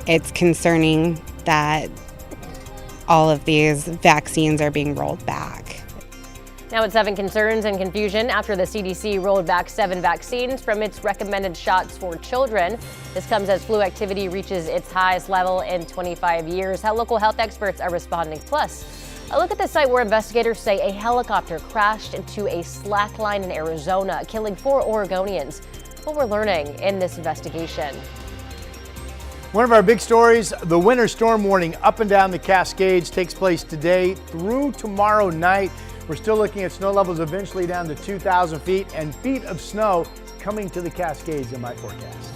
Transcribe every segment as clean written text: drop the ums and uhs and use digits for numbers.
it's concerning that all of these vaccines are being rolled back. Now at 7, concerns and confusion after the CDC rolled back 7 vaccines from its recommended shots for children. This comes as flu activity reaches its highest level in 25 years. How local health experts are responding. Plus, a look at the site where investigators say a helicopter crashed into a slack line in Arizona, killing 4 Oregonians. What we're learning in this investigation. One of our big stories, the winter storm warning up and down the Cascades takes place today through tomorrow night. We're still looking at snow levels eventually down to 2,000 feet and feet of snow coming to the Cascades in my forecast.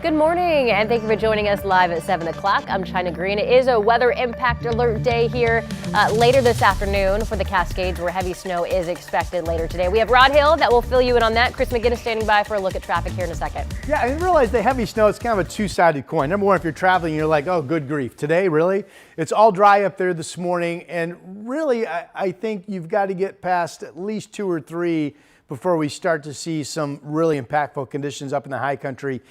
Good morning, and thank you for joining us live at 7 o'clock. I'm China Green. It is a weather impact alert day here later this afternoon for the Cascades, where heavy snow is expected later today. We have Rod Hill that will fill you in on that. Chris McGinnis standing by for a look at traffic here in a second. Yeah, I didn't realize the heavy snow is kind of a two-sided coin. Number one, if you're traveling, you're like, oh, good grief. Today, really? It's all dry up there this morning, and really, I think you've got to get past at least 2 or 3 before we start to see some really impactful conditions up in the high country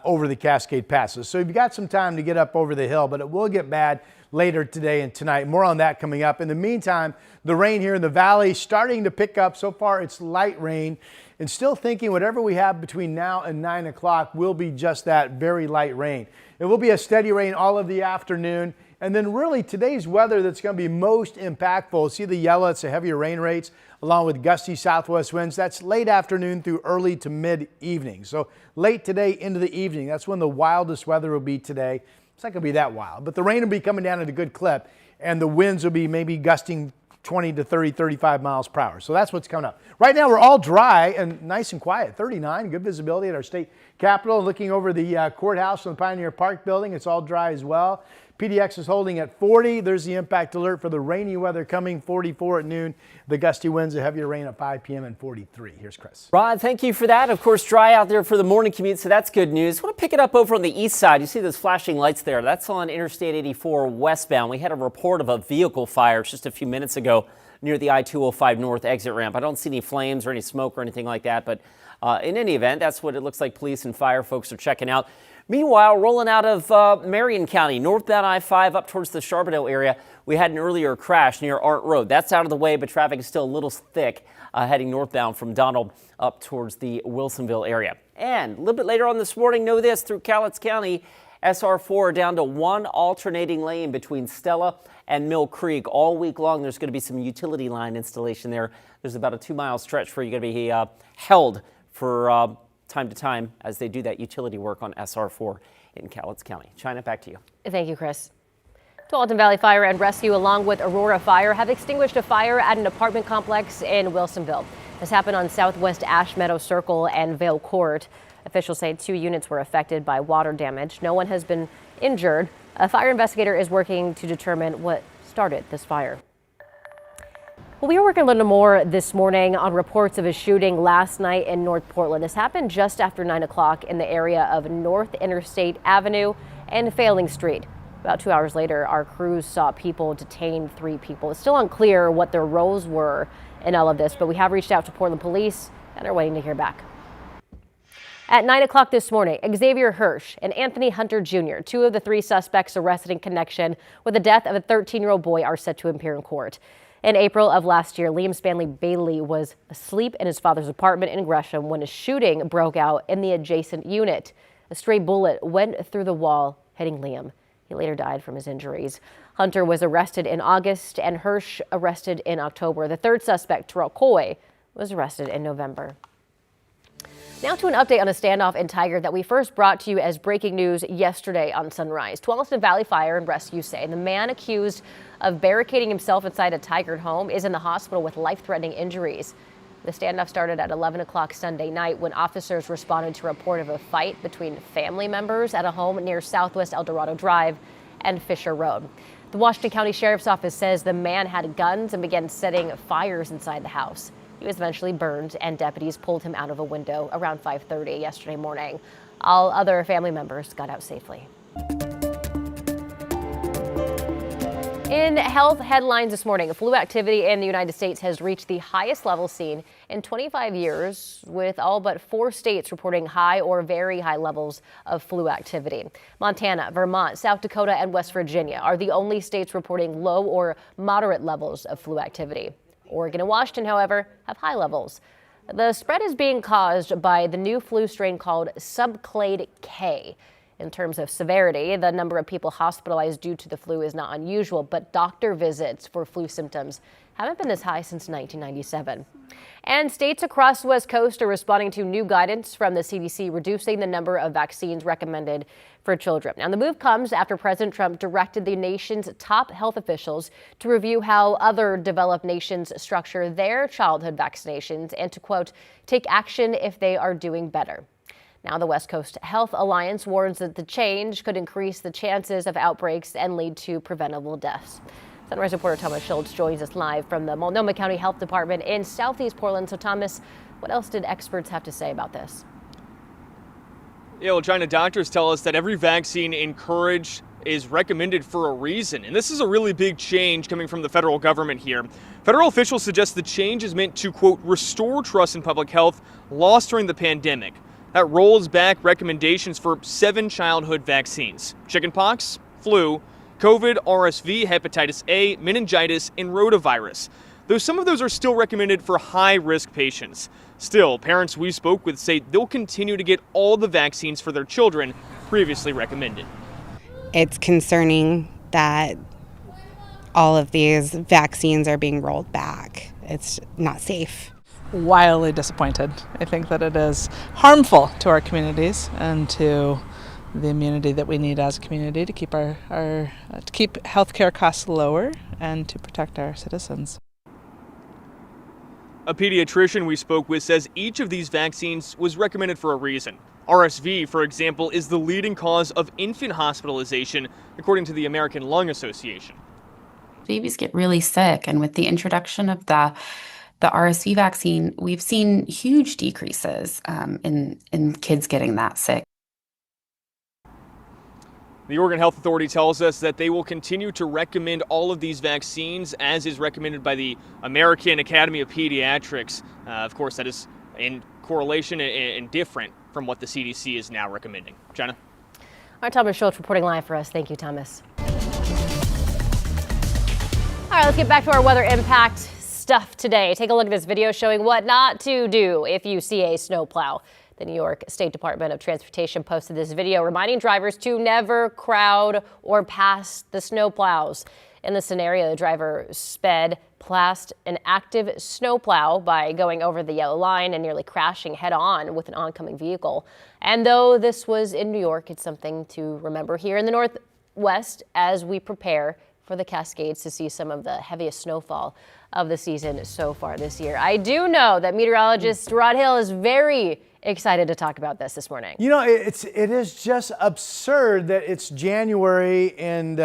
over the Cascade passes. So you've got some time to get up over the hill, but it will get bad later today and tonight. More on that coming up. In the meantime, the rain here in the valley starting to pick up. So far, it's light rain, and still thinking whatever we have between now and 9 o'clock will be just that, very light rain. It will be a steady rain all of the afternoon. And then really today's weather that's going to be most impactful. See the yellow, it's the heavier rain rates along with gusty southwest winds. That's late afternoon through early to mid evening. So late today into the evening, that's when the wildest weather will be today. It's not going to be that wild, but the rain will be coming down at a good clip and the winds will be maybe gusting 20 to 30, 35 miles per hour. So that's what's coming up. Right now we're all dry and nice and quiet. 39, good visibility at our state capitol. Looking over the courthouse from the Pioneer Park building, it's all dry as well. PDX is holding at 40. There's the impact alert for the rainy weather coming, 44 at noon. The gusty winds, the heavier rain at 5 p.m. and 43. Here's Chris. Rod, thank you for that. Of course, dry out there for the morning commute, so that's good news. I want to pick it up over on the east side. You see those flashing lights there. That's on Interstate 84 westbound. We had a report of a vehicle fire just a few minutes ago near the I-205 North exit ramp. I don't see any flames or any smoke or anything like that, but in any event, that's what it looks like police and fire folks are checking out. Meanwhile, rolling out of Marion County, northbound I-5 up towards the Charbonneau area, we had an earlier crash near Art Road. That's out of the way, but traffic is still a little thick heading northbound from Donald up towards the Wilsonville area. And a little bit later on this morning, know this, through Cowlitz County, SR4 down to 1 alternating lane between Stella and Mill Creek. All week long, there's going to be some utility line installation there. There's about a 2-mile stretch where you're going to be held for time to time as they do that utility work on SR4 in Cowlitz County. China, back to you. Thank you, Chris. Tualatin Valley Fire and Rescue, along with Aurora Fire, have extinguished a fire at an apartment complex in Wilsonville. This happened on Southwest Ash Meadow Circle and Vale Court. Officials say 2 units were affected by water damage. No one has been injured. A fire investigator is working to determine what started this fire. Well, we are working a little more this morning on reports of a shooting last night in North Portland. This happened just after 9 o'clock in the area of North Interstate Avenue and Failing Street. About 2 hours later, our crews saw people detain 3 people. It's still unclear what their roles were in all of this, but we have reached out to Portland police and are waiting to hear back. At 9 o'clock this morning, Xavier Hirsch and Anthony Hunter Jr., 2 of the 3 suspects arrested in connection with the death of a 13-year-old boy, are set to appear in court. In April of last year, Liam Stanley Bailey was asleep in his father's apartment in Gresham when a shooting broke out in the adjacent unit. A stray bullet went through the wall, hitting Liam. He later died from his injuries. Hunter was arrested in August and Hirsch arrested in October. The 3rd suspect, Terrell Coy, was arrested in November. Now to an update on a standoff in Tigard that we first brought to you as breaking news yesterday on Sunrise. Tualatin Valley Fire and Rescue say the man accused of barricading himself inside a Tigard home is in the hospital with life-threatening injuries. The standoff started at 11 o'clock Sunday night when officers responded to a report of a fight between family members at a home near Southwest El Dorado Drive and Fisher Road. The Washington County Sheriff's Office says the man had guns and began setting fires inside the house. He was eventually burned and deputies pulled him out of a window around 5:30 yesterday morning. All other family members got out safely. In health headlines this morning, flu activity in the United States has reached the highest level seen in 25 years, with all but 4 states reporting high or very high levels of flu activity. Montana, Vermont, South Dakota, and West Virginia are the only states reporting low or moderate levels of flu activity. Oregon and Washington, however, have high levels. The spread is being caused by the new flu strain called subclade K. In terms of severity, the number of people hospitalized due to the flu is not unusual, but doctor visits for flu symptoms haven't been this high since 1997. And states across the West Coast are responding to new guidance from the CDC, reducing the number of vaccines recommended for children. Now, the move comes after President Trump directed the nation's top health officials to review how other developed nations structure their childhood vaccinations and to, quote, take action if they are doing better. Now, the West Coast Health Alliance warns that the change could increase the chances of outbreaks and lead to preventable deaths. Sunrise reporter Thomas Schultz joins us live from the Multnomah County Health Department in southeast Portland. So, Thomas, what else did experts have to say about this? Yeah, well, China doctors tell us that every vaccine encouraged is recommended for a reason. And this is a really big change coming from the federal government here. Federal officials suggest the change is meant to, quote, restore trust in public health lost during the pandemic. That rolls back recommendations for 7 childhood vaccines: chickenpox, flu, COVID, RSV, hepatitis A, meningitis, and rotavirus. Though some of those are still recommended for high-risk patients. Still, parents we spoke with say they'll continue to get all the vaccines for their children previously recommended. It's concerning that all of these vaccines are being rolled back. It's not safe. Wildly disappointed. I think that it is harmful to our communities and to the immunity that we need as a community to keep to keep healthcare costs lower and to protect our citizens. A pediatrician we spoke with says each of these vaccines was recommended for a reason. RSV, for example, is the leading cause of infant hospitalization, according to the American Lung Association. Babies get really sick, and with the introduction of the RSV vaccine, we've seen huge decreases in kids getting that sick. The Oregon Health Authority tells us that they will continue to recommend all of these vaccines as is recommended by the American Academy of Pediatrics. Of course, that is in correlation and different from what the CDC is now recommending. Jenna? All right, Thomas Schultz reporting live for us. Thank you, Thomas. All right, let's get back to our weather impact stuff today. Take a look at this video showing what not to do if you see a snowplow. The New York State Department of Transportation posted this video reminding drivers to never crowd or pass the snowplows. In the scenario, the driver sped past an active snowplow by going over the yellow line and nearly crashing head-on with an oncoming vehicle. And though this was in New York, it's something to remember here in the Northwest as we prepare for the Cascades to see some of the heaviest snowfall of the season so far this year. I do know that meteorologist Rod Hill is very excited to talk about this morning. You know, it is just absurd that it's January and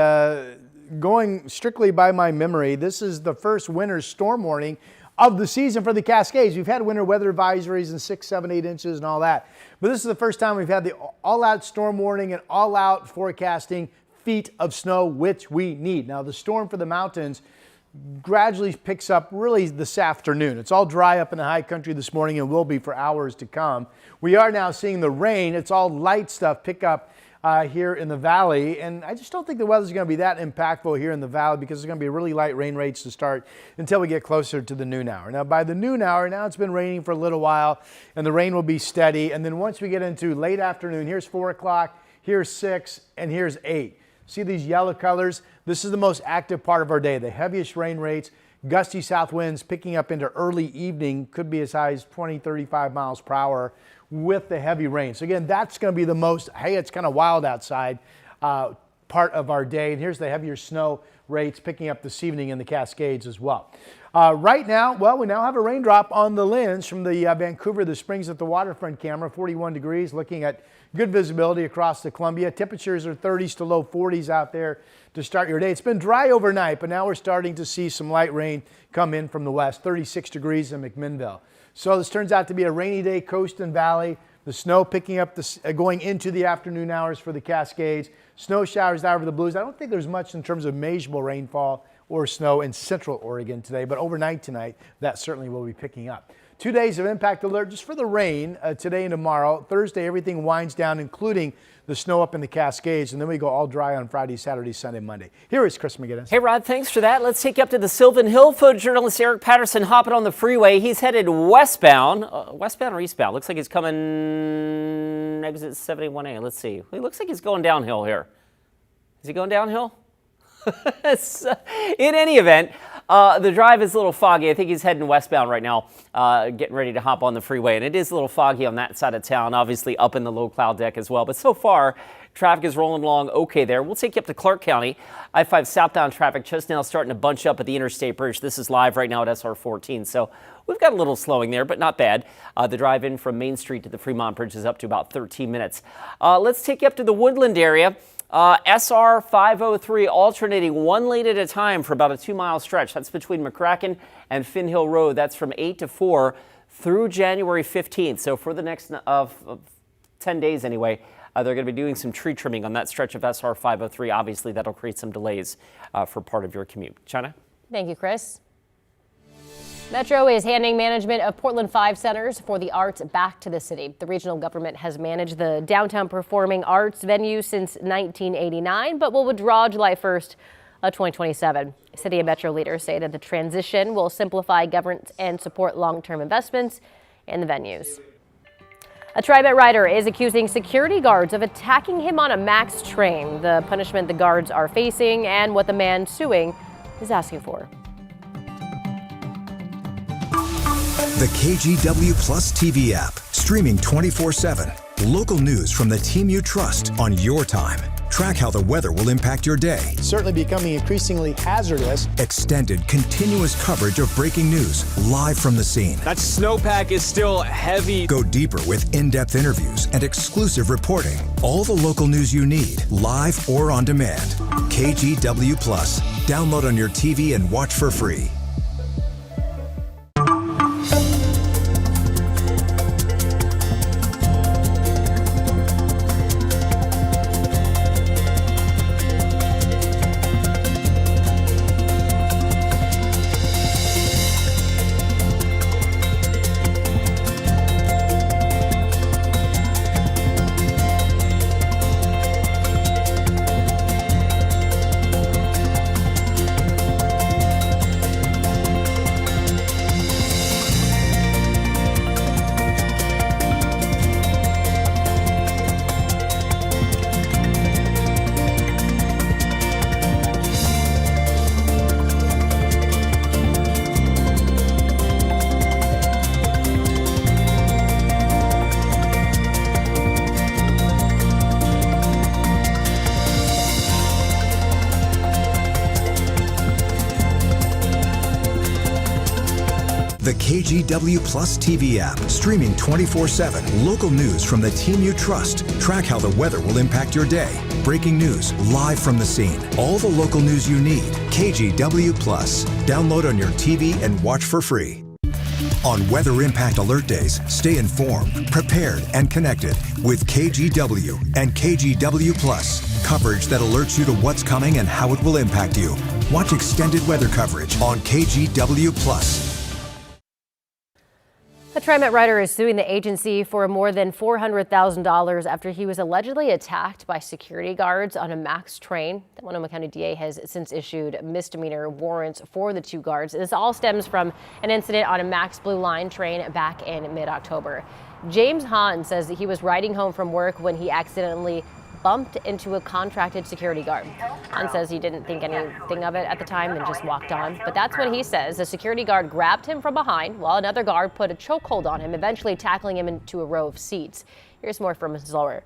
going strictly by my memory, this is the first winter storm warning of the season for the Cascades. We've had winter weather advisories and 6, 7, 8 inches and all that. But this is the first time we've had the all-out storm warning and all-out forecasting feet of snow, which we need. Now, the storm for the mountains gradually picks up really this afternoon. It's all dry up in the high country this morning and will be for hours to come. We are now seeing the rain. It's all light stuff pick up here in the valley, and I just don't think the weather's going to be that impactful here in the valley because there's going to be really light rain rates to start until we get closer to the noon hour. Now, by the noon hour, now it's been raining for a little while, and the rain will be steady, and then once we get into late afternoon, here's 4 o'clock, here's 6, and here's 8. See these yellow colors? This is the most active part of our day. The heaviest rain rates, gusty south winds picking up into early evening, could be as high as 20, 35 miles per hour with the heavy rain. So again, that's going to be the most, hey, it's kind of wild outside part of our day. And here's the heavier snow rates picking up this evening in the Cascades as well. Right now, well, we now have a raindrop on the lens from the Vancouver, the Springs at the Waterfront camera, 41 degrees, looking at good visibility across the Columbia. Temperatures are 30s to low 40s out there to start your day. It's been dry overnight, but now we're starting to see some light rain come in from the west, 36 degrees in McMinnville. So this turns out to be a rainy day, coast and valley. The snow picking up, going into the afternoon hours for the Cascades. Snow showers out over the Blues. I don't think there's much in terms of measurable rainfall or snow in central Oregon today, but overnight tonight, that certainly will be picking up. 2 days of impact alert just for the rain today and tomorrow. Thursday, everything winds down, including the snow up in the Cascades, and then we go all dry on Friday, Saturday, Sunday, Monday. Here is Chris McGinnis. Hey, Rod, thanks for that. Let's take you up to the Sylvan Hill. Photojournalist Eric Patterson hopping on the freeway. He's headed westbound. Westbound or eastbound? Looks like he's coming exit 71A. Let's see. He looks like he's going downhill here. Is he going downhill? In any event, the drive is a little foggy. I think he's heading westbound right now, getting ready to hop on the freeway. And it is a little foggy on that side of town, obviously up in the low cloud deck as well. But so far, traffic is rolling along okay there. We'll take you up to Clark County. I-5 southbound traffic just now starting to bunch up at the Interstate Bridge. This is live right now at SR 14. So we've got a little slowing there, but not bad. The drive in from Main Street to the Fremont Bridge is up to about 13 minutes. Let's take you up to the Woodland area. SR 503 alternating one lane at a time for about a 2-mile stretch. That's between McCracken and Finn Hill Road. That's from 8 to 4 through January 15th. So for the next 10 days anyway, they're going to be doing some tree trimming on that stretch of SR 503. Obviously, that'll create some delays for part of your commute. China? Thank you, Chris. Metro is handing management of Portland 5 centers for the arts back to the city. The regional government has managed the downtown performing arts venue since 1989, but will withdraw July 1st of 2027. City and Metro leaders say that the transition will simplify governance and support long-term investments in the venues. A TriMet rider is accusing security guards of attacking him on a MAX train. The punishment the guards are facing and what the man suing is asking for. The KGW Plus TV app, streaming 24/7. Local news from the team you trust on your time. Track how the weather will impact your day. Certainly becoming increasingly hazardous. Extended, continuous coverage of breaking news, live from the scene. That snowpack is still heavy. Go deeper with in-depth interviews and exclusive reporting. All the local news you need, live or on demand. KGW Plus. Download on your TV and watch for free. The KGW Plus TV app, streaming 24/7. Local news from the team you trust. Track how the weather will impact your day. Breaking news, live from the scene. All the local news you need. KGW Plus. Download on your TV and watch for free. On Weather Impact Alert Days, stay informed, prepared, and connected with KGW and KGW Plus. Coverage that alerts you to what's coming and how it will impact you. Watch extended weather coverage on KGW Plus. A TriMet rider is suing the agency for more than $400,000 after he was allegedly attacked by security guards on a MAX train. The Winona County DA has since issued misdemeanor warrants for the 2 guards. This all stems from an incident on a MAX Blue Line train back in mid-October. James Hahn says that he was riding home from work when he accidentally bumped into a contracted security guard. Hahn says he didn't think anything of it at the time and just walked on. But that's when he says the security guard grabbed him from behind while another guard put a chokehold on him, eventually tackling him into a row of seats. Here's more from Ms. Lower.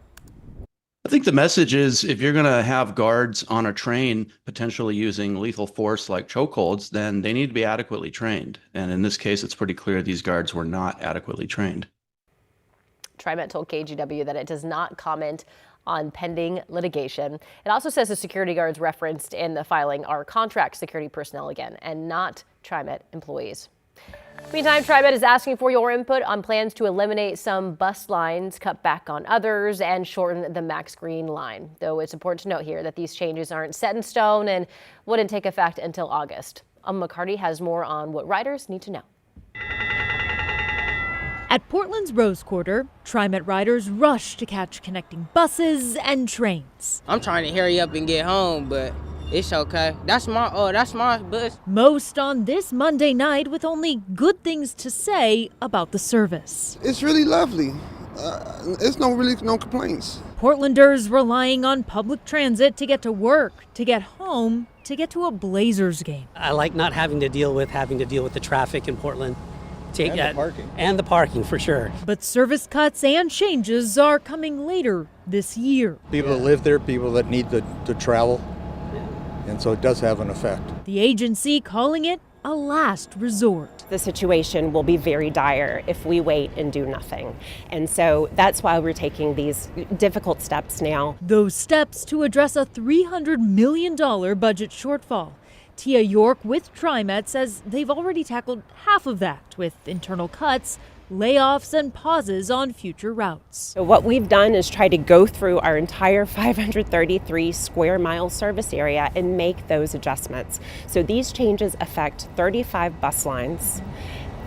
I think the message is if you're going to have guards on a train potentially using lethal force like chokeholds, then they need to be adequately trained. And in this case, it's pretty clear these guards were not adequately trained. TriMet told KGW that it does not comment on pending litigation. It also says the security guards referenced in the filing are contract security personnel again and not TriMet employees. Meantime, TriMet is asking for your input on plans to eliminate some bus lines, cut back on others, and shorten the Max Green line. Though it's important to note here that these changes aren't set in stone and wouldn't take effect until August. McCarty has more on what riders need to know. At Portland's Rose Quarter, TriMet riders rush to catch connecting buses and trains. I'm trying to hurry up and get home, but it's okay. That's my bus. Most on this Monday night with only good things to say about the service. It's really lovely. It's no complaints. Portlanders relying on public transit to get to work, to get home, to get to a Blazers game. I like not having to deal with the traffic in Portland. And the parking, for sure. But service cuts and changes are coming later this year. People that live there, people that need to travel. And so it does have an effect. The agency calling it a last resort. The situation will be very dire if we wait and do nothing. And so that's why we're taking these difficult steps now. Those steps to address a $300 million budget shortfall. Tia York with TriMet says they've already tackled half of that with internal cuts, layoffs, and pauses on future routes. So what we've done is try to go through our entire 533 square mile service area and make those adjustments. So these changes affect 35 bus lines,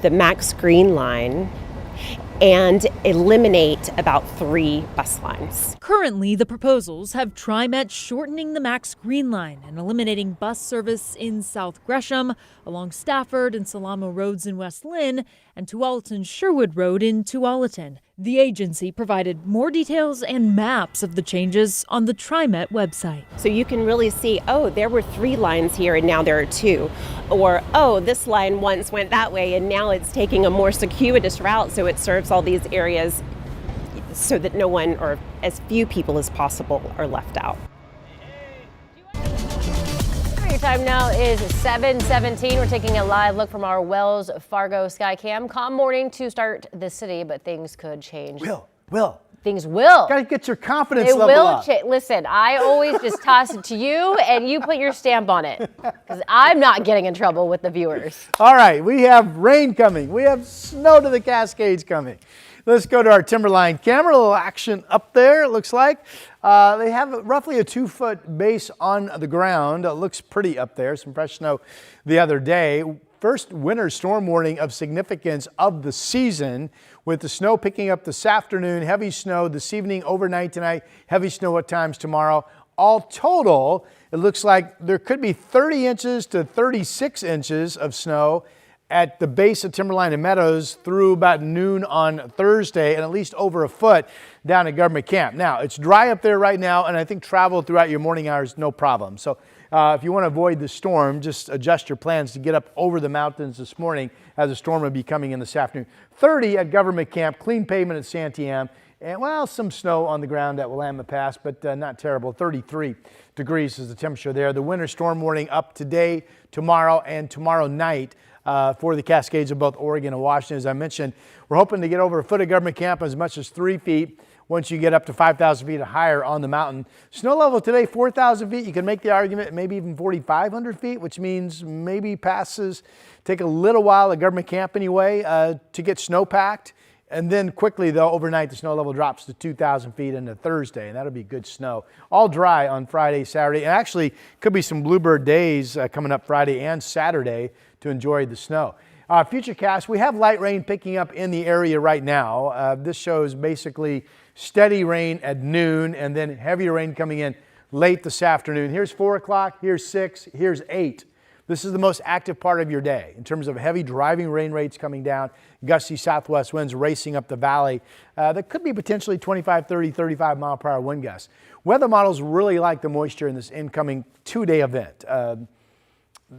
the Max Green line, and eliminate about 3 bus lines. Currently, the proposals have TriMet shortening the Max Green line and eliminating bus service in South Gresham, along Stafford and Salamo Roads in West Lynn, and Tualatin-Sherwood Road in Tualatin. The agency provided more details and maps of the changes on the TriMet website. So you can really see, oh, there were 3 lines here and now there are 2. Or, oh, this line once went that way and now it's taking a more circuitous route, so it serves all these areas so that no one or as few people as possible are left out. Your time now is 7:17. We're taking a live look from our Wells Fargo Skycam. Calm morning to start the city, but things could change. Will. Things will. Got to get your confidence It level will up. Listen, I always just toss it to you and you put your stamp on it because I'm not getting in trouble with the viewers. All right, we have rain coming. We have snow to the Cascades coming. Let's go to our Timberline camera. A little action up there, it looks like. They have roughly a 2-foot base on the ground. It looks pretty up there. Some fresh snow the other day. First winter storm warning of significance of the season, with the snow picking up this afternoon, heavy snow this evening, overnight tonight, heavy snow at times tomorrow. All total, it looks like there could be 30 inches to 36 inches of snow at the base of Timberline and Meadows through about noon on Thursday, and at least over a foot down at Government Camp. Now, it's dry up there right now, and I think travel throughout your morning hours, no problem. So if you want to avoid the storm, just adjust your plans to get up over the mountains this morning, as the storm will be coming in this afternoon. 30 at Government Camp, clean pavement at Santiam, and well, some snow on the ground at Willamette Pass, but not terrible. 33 degrees is the temperature there. The winter storm warning up today, tomorrow, and tomorrow night for the Cascades of both Oregon and Washington. As I mentioned, we're hoping to get over a foot at Government Camp, as much as 3 feet once you get up to 5,000 feet or higher on the mountain. Snow level today, 4,000 feet. You can make the argument maybe even 4,500 feet, which means maybe passes take a little while at Government Camp anyway to get snow packed. And then quickly, though, overnight, the snow level drops to 2,000 feet into Thursday, and that'll be good snow. All dry on Friday, Saturday, and actually could be some bluebird days coming up Friday and Saturday to enjoy the snow. Futurecast, we have light rain picking up in the area right now. This shows basically steady rain at noon and then heavier rain coming in late this afternoon. Here's 4 o'clock, here's 6, here's 8. This is the most active part of your day in terms of heavy driving rain rates coming down, gusty southwest winds racing up the valley. That could be potentially 25, 30, 35 mile per hour wind gusts. Weather models really like the moisture in this incoming 2-day event.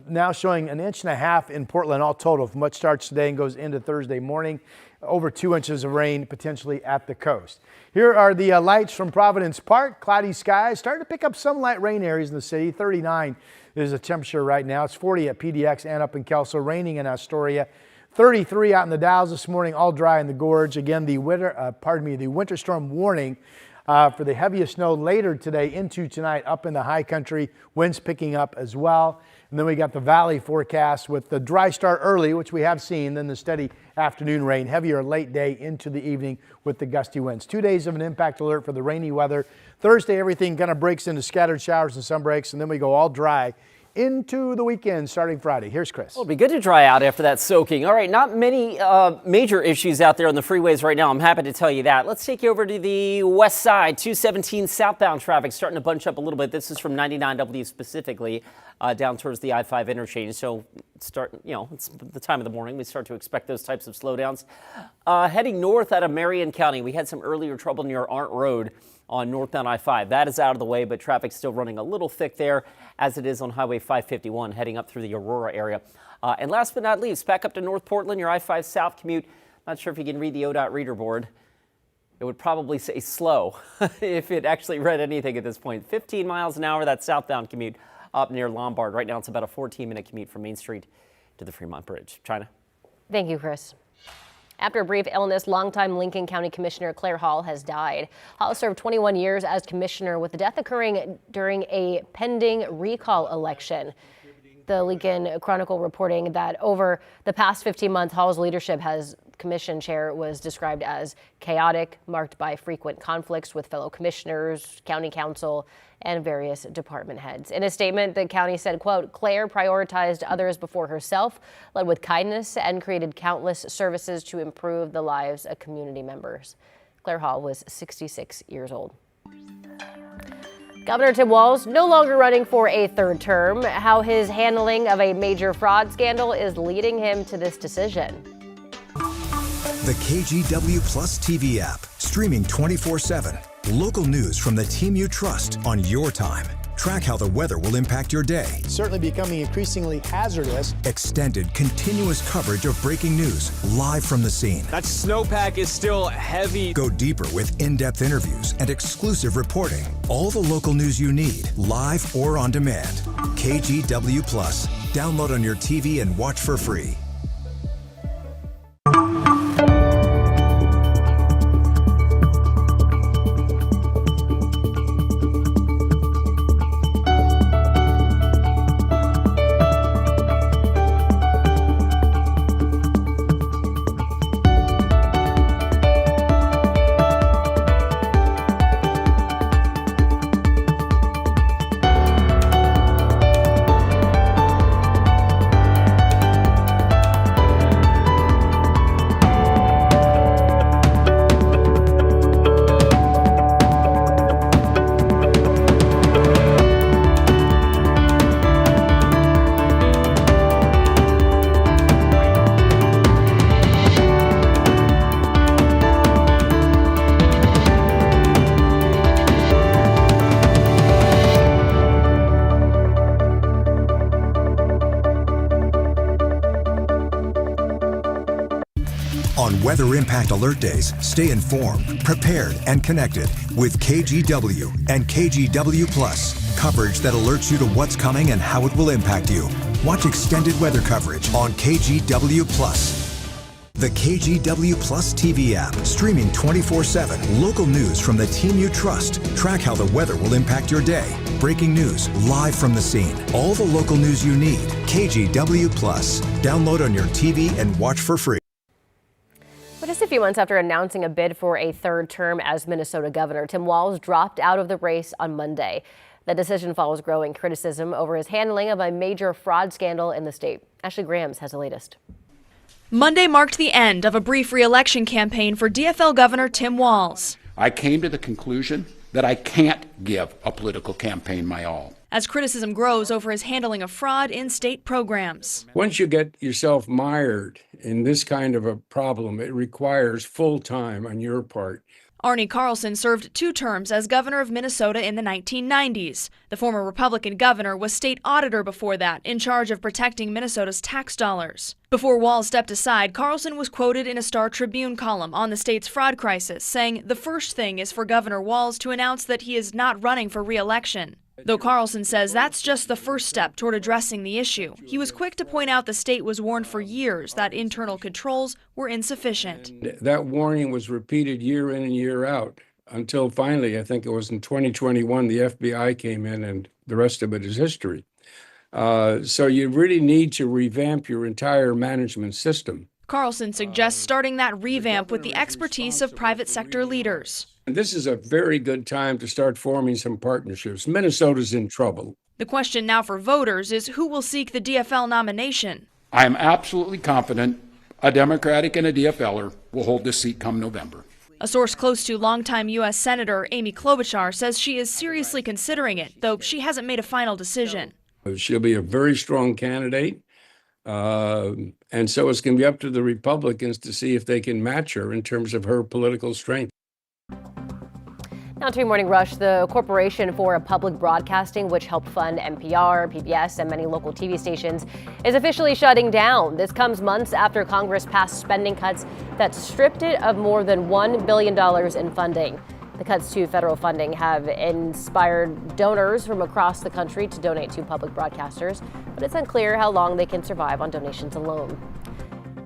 Now showing 1.5 inches in Portland all total, from what starts today and goes into Thursday morning. Over 2 inches of rain potentially at the coast. Here are the lights from Providence Park. Cloudy skies, starting to pick up some light rain areas in the city. 39 is the temperature right now. It's 40 at PDX and up in Kelso, raining in Astoria. 33 out in the Dalles this morning, all dry in the gorge. Again, the winter storm warning for the heaviest snow later today into tonight up in the high country. Winds picking up as well. And then we got the valley forecast with the dry start early, which we have seen, then the steady afternoon rain, heavier late day into the evening with the gusty winds. 2 days of an impact alert for the rainy weather. Thursday, everything kind of breaks into scattered showers and sun breaks, and then we go all dry into the weekend starting Friday. Here's Chris. Well, it'll be good to dry out after that soaking. All right, not many major issues out there on the freeways right now. I'm happy to tell you that. Let's take you over to the west side. 217 southbound traffic starting to bunch up a little bit. This is from 99W specifically down towards the I-5 interchange. So it's the time of the morning. We start to expect those types of slowdowns. Heading north out of Marion County, we had some earlier trouble near Arndt Road on northbound I-5. That is out of the way, but traffic's still running a little thick there, as it is on Highway 551 heading up through the Aurora area. And last but not least, back up to North Portland, your I-5 South commute. Not sure if you can read the ODOT reader board. It would probably say slow if it actually read anything at this point. 15 miles an hour, that southbound commute up near Lombard. Right now it's about a 14-minute commute from Main Street to the Fremont Bridge. China? Thank you, Chris. After a brief illness, longtime Lincoln County Commissioner Claire Hall has died. Hall served 21 years as commissioner, with the death occurring during a pending recall election. The Lincoln Chronicle reporting that over the past 15 months, Hall's leadership as commission chair was described as chaotic, marked by frequent conflicts with fellow commissioners, county council, and various department heads. In a statement, the county said, quote, Claire prioritized others before herself, led with kindness, and created countless services to improve the lives of community members. Claire Hall was 66 years old. Governor Tim Walz no longer running for a third term. How his handling of a major fraud scandal is leading him to this decision. The KGW Plus TV app, streaming 24/7. Local news from the team you trust on your time. Track how the weather will impact your day. Certainly becoming increasingly hazardous. Extended, continuous coverage of breaking news live from the scene. That snowpack is still heavy. Go deeper with in-depth interviews and exclusive reporting. All the local news you need, live or on demand. KGW Plus. Download on your TV and watch for free. On Weather Impact Alert Days, stay informed, prepared, and connected with KGW and KGW Plus. Coverage that alerts you to what's coming and how it will impact you. Watch extended weather coverage on KGW Plus. The KGW Plus TV app, streaming 24/7. Local news from the team you trust. Track how the weather will impact your day. Breaking news live from the scene. All the local news you need. KGW Plus. Download on your TV and watch for free. But just a few months after announcing a bid for a third term as Minnesota governor, Tim Walz dropped out of the race on Monday. The decision follows growing criticism over his handling of a major fraud scandal in the state. Ashley Grahams has the latest. Monday marked the end of a brief re-election campaign for DFL Governor Tim Walz. I came to the conclusion that I can't give a political campaign my all. As criticism grows over his handling of fraud in state programs. Once you get yourself mired in this kind of a problem, it requires full time on your part. Arnie Carlson served 2 terms as governor of Minnesota in the 1990s. The former Republican governor was state auditor before that, in charge of protecting Minnesota's tax dollars. Before Walz stepped aside, Carlson was quoted in a Star Tribune column on the state's fraud crisis, saying the first thing is for Governor Walz to announce that he is not running for re-election. Though Carlson says that's just the first step toward addressing the issue, he was quick to point out the state was warned for years that internal controls were insufficient. That warning was repeated year in and year out until finally, I think it was in 2021, the FBI came in and the rest of it is history. So you really need to revamp your entire management system. Carlson suggests starting that revamp with the expertise of private sector leaders. And this is a very good time to start forming some partnerships. Minnesota's in trouble. The question now for voters is who will seek the DFL nomination. I am absolutely confident a Democratic and a DFLer will hold this seat come November. A source close to longtime U.S. Senator Amy Klobuchar says she is seriously considering it, though she hasn't made a final decision. She'll be a very strong candidate. And so it's going to be up to the Republicans to see if they can match her in terms of her political strength. Now to your Morning Rush, the Corporation for Public Broadcasting, which helped fund NPR, PBS, and many local TV stations, is officially shutting down. This comes months after Congress passed spending cuts that stripped it of more than $1 billion in funding. The cuts to federal funding have inspired donors from across the country to donate to public broadcasters, but it's unclear how long they can survive on donations alone.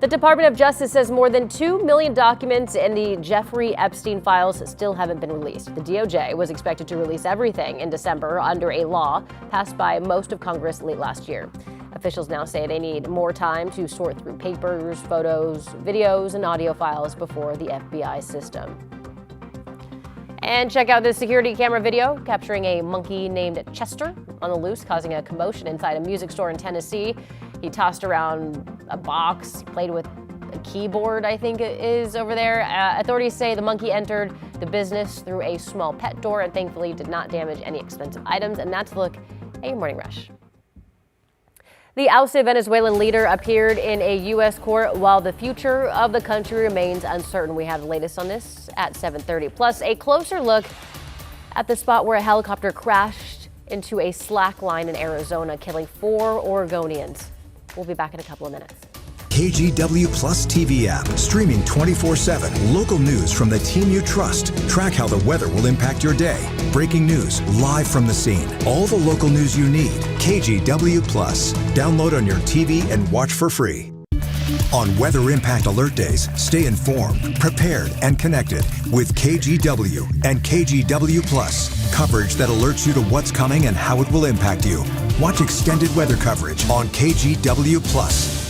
The Department of Justice says more than 2 million documents in the Jeffrey Epstein files still haven't been released. The DOJ was expected to release everything in December under a law passed by most of Congress late last year. Officials now say they need more time to sort through papers, photos, videos, and audio files before the FBI system. And check out this security camera video capturing a monkey named Chester on the loose, causing a commotion inside a music store in Tennessee. He tossed around a box, played with a keyboard, I think it is over there. Authorities say the monkey entered the business through a small pet door and thankfully did not damage any expensive items. And that's a look at your Morning Rush. The ousted Venezuelan leader appeared in a U.S. court while the future of the country remains uncertain. We have the latest on this at 7:30. Plus, a closer look at the spot where a helicopter crashed into a slack line in Arizona, killing 4 Oregonians. We'll be back in a couple of minutes. KGW Plus TV app, streaming 24/7. Local news from the team you trust. Track how the weather will impact your day. Breaking news live from the scene. All the local news you need. KGW Plus. Download on your TV and watch for free. On Weather Impact Alert Days, stay informed, prepared, and connected with KGW and KGW Plus. Coverage that alerts you to what's coming and how it will impact you. Watch extended weather coverage on KGW Plus.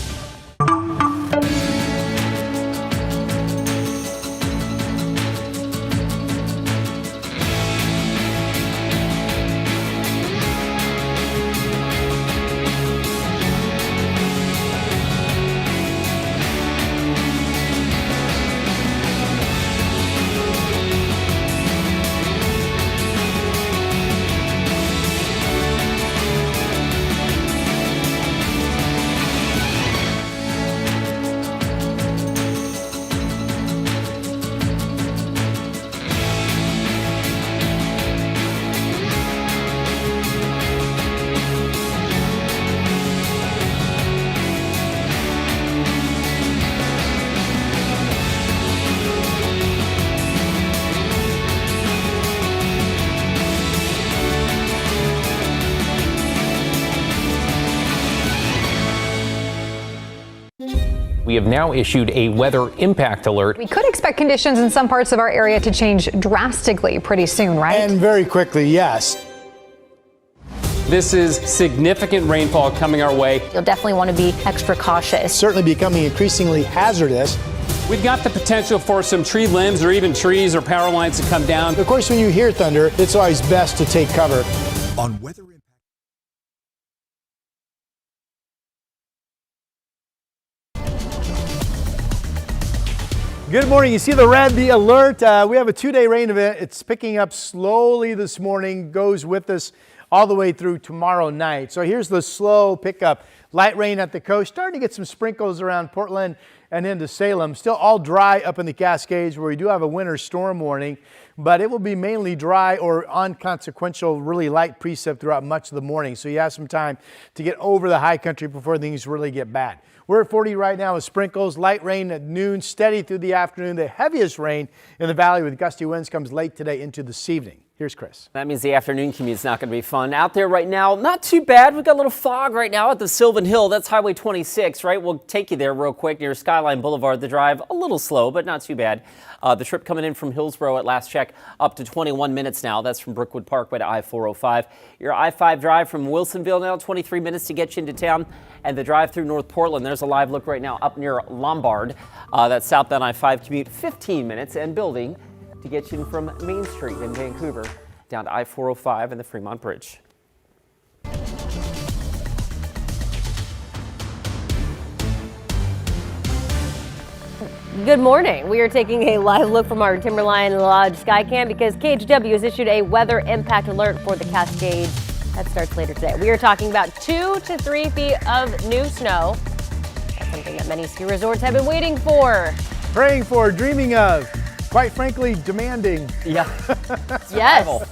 We have now issued a weather impact alert. We could expect conditions in some parts of our area to change drastically pretty soon, right? And very quickly, yes. This is significant rainfall coming our way. You'll definitely want to be extra cautious. Certainly becoming increasingly hazardous. We've got the potential for some tree limbs or even trees or power lines to come down. Of course, when you hear thunder, it's always best to take cover. On Weather Impact. Good morning. You see the red, the alert. We have a 2-day rain event. It's picking up slowly this morning, goes with us all the way through tomorrow night. So here's the slow pickup. Light rain at the coast, starting to get some sprinkles around Portland and into Salem. Still all dry up in the Cascades where we do have a winter storm warning, but it will be mainly dry or inconsequential, really light precip throughout much of the morning. So you have some time to get over the high country before things really get bad. We're at 40 right now with sprinkles, light rain at noon, steady through the afternoon. The heaviest rain in the valley with gusty winds comes late today into this evening. Here's Chris. That means the afternoon commute's not going to be fun. Out there right now, not too bad. We've got a little fog right now at the Sylvan Hill. That's Highway 26, right? We'll take you there real quick near Skyline. Skyline Boulevard. The drive a little slow, but not too bad. The trip coming in from Hillsborough at last check up to 21 minutes now. That's from Brookwood Parkway to I-405. Your I-5 drive from Wilsonville now 23 minutes to get you into town. And the drive through North Portland, there's a live look right now up near Lombard. That's southbound I-5 commute 15 minutes and building to get you in from Main Street in Vancouver down to I-405 and the Fremont Bridge. Good morning. We are taking a live look from our Timberline Lodge Skycam because KGW has issued a weather impact alert for the Cascade. That starts later today. We are talking about 2 to 3 feet of new snow. That's something that many ski resorts have been waiting for. Praying for, dreaming of, quite frankly, demanding. Yeah. Yes.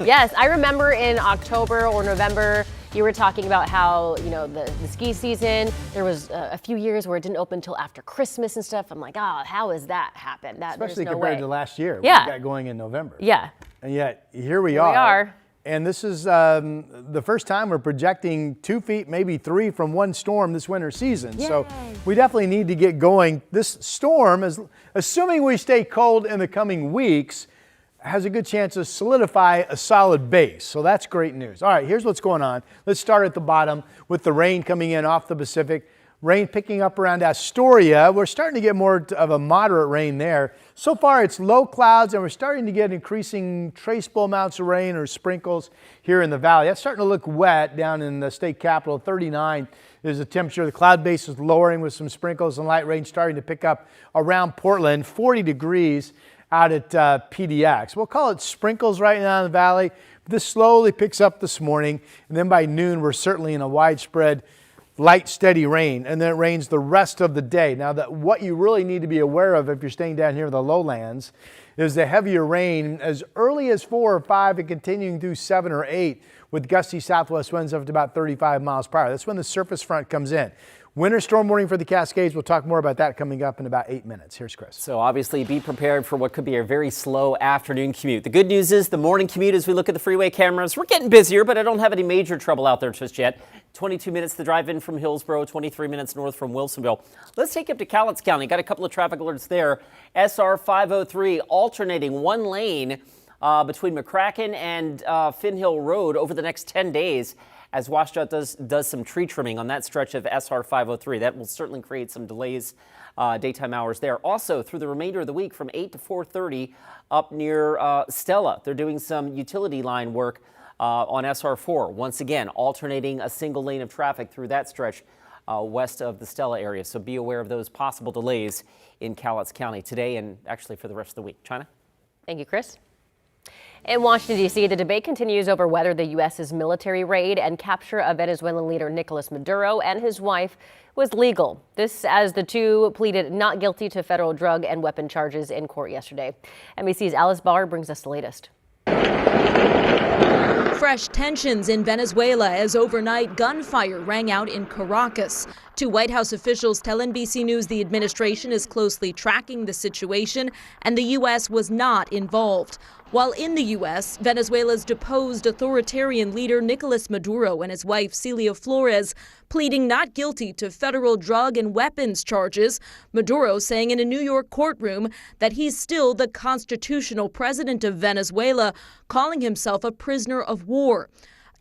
Yes. I remember in October or November, you were talking about how, the ski season, there was a few years where it didn't open until after Christmas and stuff. I'm like, how has that happened? Especially compared to last year. Yeah. We got going in November. Yeah. And yet, here we are. And this is the first time we're projecting 2 feet, maybe 3 from one storm this winter season. Yay. So we definitely need to get going. This storm, assuming we stay cold in the coming weeks, has a good chance to solidify a solid base. So that's great news. All right, here's what's going on. Let's start at the bottom with the rain coming in off the Pacific. Rain picking up around Astoria. We're starting to get more of a moderate rain there. So far it's low clouds and we're starting to get increasing traceable amounts of rain or sprinkles here in the valley. That's starting to look wet down in the state capital. 39 is the temperature. The cloud base is lowering with some sprinkles and light rain starting to pick up around Portland. 40 degrees out at PDX. We'll call it sprinkles right now in the valley. This slowly picks up this morning, and then by noon we're certainly in a widespread light, steady rain, and then it rains the rest of the day. Now, what you really need to be aware of if you're staying down here in the lowlands is the heavier rain as early as 4 or 5 and continuing through 7 or 8 with gusty southwest winds up to about 35 miles per hour. That's when the surface front comes in. Winter storm warning for the Cascades. We'll talk more about that coming up in about 8 minutes. Here's Chris. So obviously be prepared for what could be a very slow afternoon commute. The good news is the morning commute, as we look at the freeway cameras, we're getting busier, but I don't have any major trouble out there just yet. 22 minutes to drive in from Hillsborough, 23 minutes north from Wilsonville. Let's take you up to Cowlitz County. Got a couple of traffic alerts there. SR 503 alternating one lane between McCracken and Finn Hill Road over the next 10 days. As WashDOT does some tree trimming on that stretch of SR 503. That will certainly create some delays, daytime hours there. Also, through the remainder of the week from 8 to 4:30 up near Stella. They're doing some utility line work on SR 4. Once again, alternating a single lane of traffic through that stretch west of the Stella area. So be aware of those possible delays in Cowlitz County today and actually for the rest of the week. China? Thank you, Chris. In Washington, D.C., the debate continues over whether the U.S.'s military raid and capture of Venezuelan leader Nicolas Maduro and his wife was legal. This as the two pleaded not guilty to federal drug and weapon charges in court yesterday. NBC's Alice Barr brings us the latest. Fresh tensions in Venezuela as overnight gunfire rang out in Caracas. Two White House officials tell NBC News the administration is closely tracking the situation and the U.S. was not involved. While in the U.S., Venezuela's deposed authoritarian leader Nicolas Maduro and his wife Celia Flores pleading not guilty to federal drug and weapons charges. Maduro saying in a New York courtroom that he's still the constitutional president of Venezuela, calling himself a prisoner of war.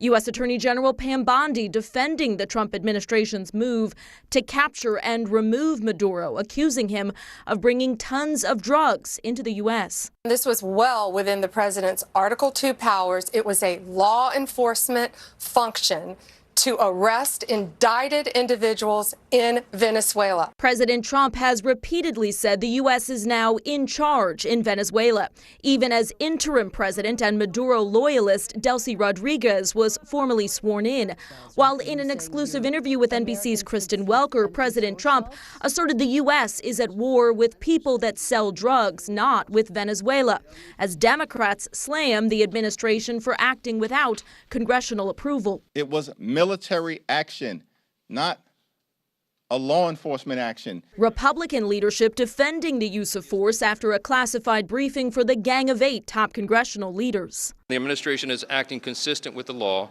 U.S. Attorney General Pam Bondi defending the Trump administration's move to capture and remove Maduro, accusing him of bringing tons of drugs into the U.S. This was well within the president's Article 2 powers. It was a law enforcement function to arrest indicted individuals in Venezuela. President Trump has repeatedly said the U.S. is now in charge in Venezuela, even as interim president and Maduro loyalist Delcy Rodriguez was formally sworn in. While in an exclusive interview with NBC's Kristen Welker, President Trump asserted the U.S. is at war with people that sell drugs, not with Venezuela, as Democrats slam the administration for acting without congressional approval. It was military action, not a law enforcement action. Republican leadership defending the use of force after a classified briefing for the Gang of Eight top congressional leaders. The administration is acting consistent with the law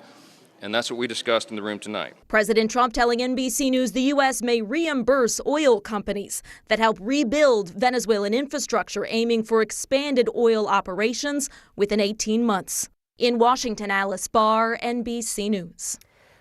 And that's what we discussed in the room tonight. President Trump telling NBC News the U.S. may reimburse oil companies that help rebuild Venezuelan infrastructure, aiming for expanded oil operations within 18 months. In Washington, Alice Barr, NBC News.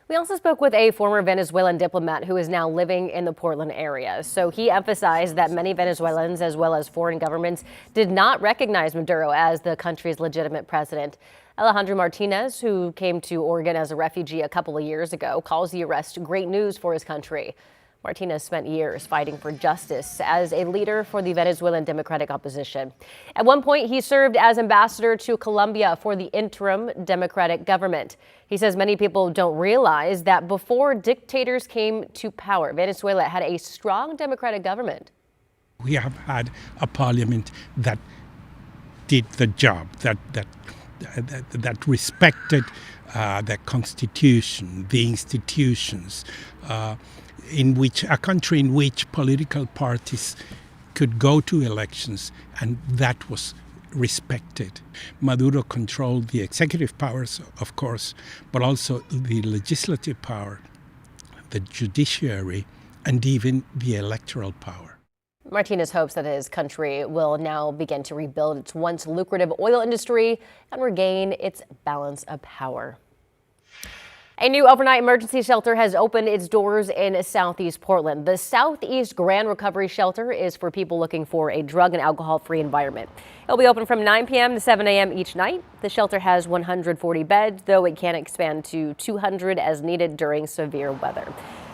We also spoke with a former Venezuelan diplomat who is now living in the Portland area. So he emphasized that many Venezuelans, as well as foreign governments, did not recognize Maduro as the country's legitimate president. Alejandro Martinez, who came to Oregon as a refugee a couple of years ago, calls the arrest great news for his country. Martinez spent years fighting for justice as a leader for the Venezuelan Democratic opposition. At one point, he served as ambassador to Colombia for the interim Democratic government. He says many people don't realize that before dictators came to power, Venezuela had a strong democratic government. We have had a parliament that did the job, that respected the constitution, the institutions, in which a country in which political parties could go to elections, and that was respected. Maduro controlled the executive powers, of course, but also the legislative power, the judiciary, and even the electoral power. Martinez hopes that his country will now begin to rebuild its once lucrative oil industry and regain its balance of power. A new overnight emergency shelter has opened its doors in Southeast Portland. The Southeast Grand Recovery Shelter is for people looking for a drug and alcohol-free environment. It'll be open from 9 p.m. to 7 a.m. each night. The shelter has 140 beds, though it can expand to 200 as needed during severe weather.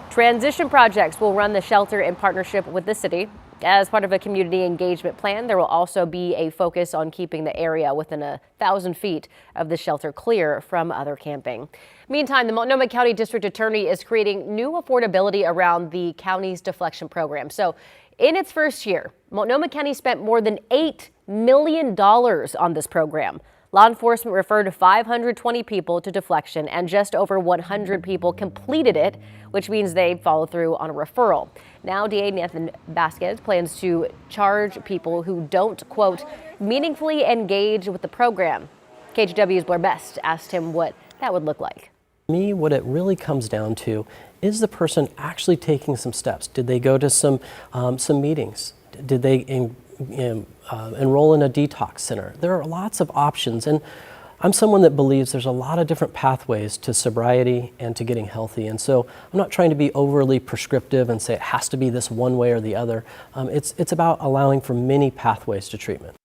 Transition Projects will run the shelter in partnership with the city. As part of a community engagement plan, there will also be a focus on keeping the area within 1,000 feet of the shelter clear from other camping. Meantime, the Multnomah County District Attorney is creating new affordability around the county's deflection program. So in its first year, Multnomah County spent more than $8 million on this program. Law enforcement referred 520 people to deflection, and just over 100 people completed it, which means they followed through on a referral. Now, DA Nathan Vasquez plans to charge people who don't, quote, meaningfully engage with the program. KGW's Blair Best asked him what that would look like. For me, what it really comes down to is the person actually taking some steps. Did they go to some meetings? Did they enroll in a detox center? There are lots of options, and I'm someone that believes there's a lot of different pathways to sobriety and to getting healthy, and so I'm not trying to be overly prescriptive and say it has to be this one way or the other. It's about allowing for many pathways to treatment.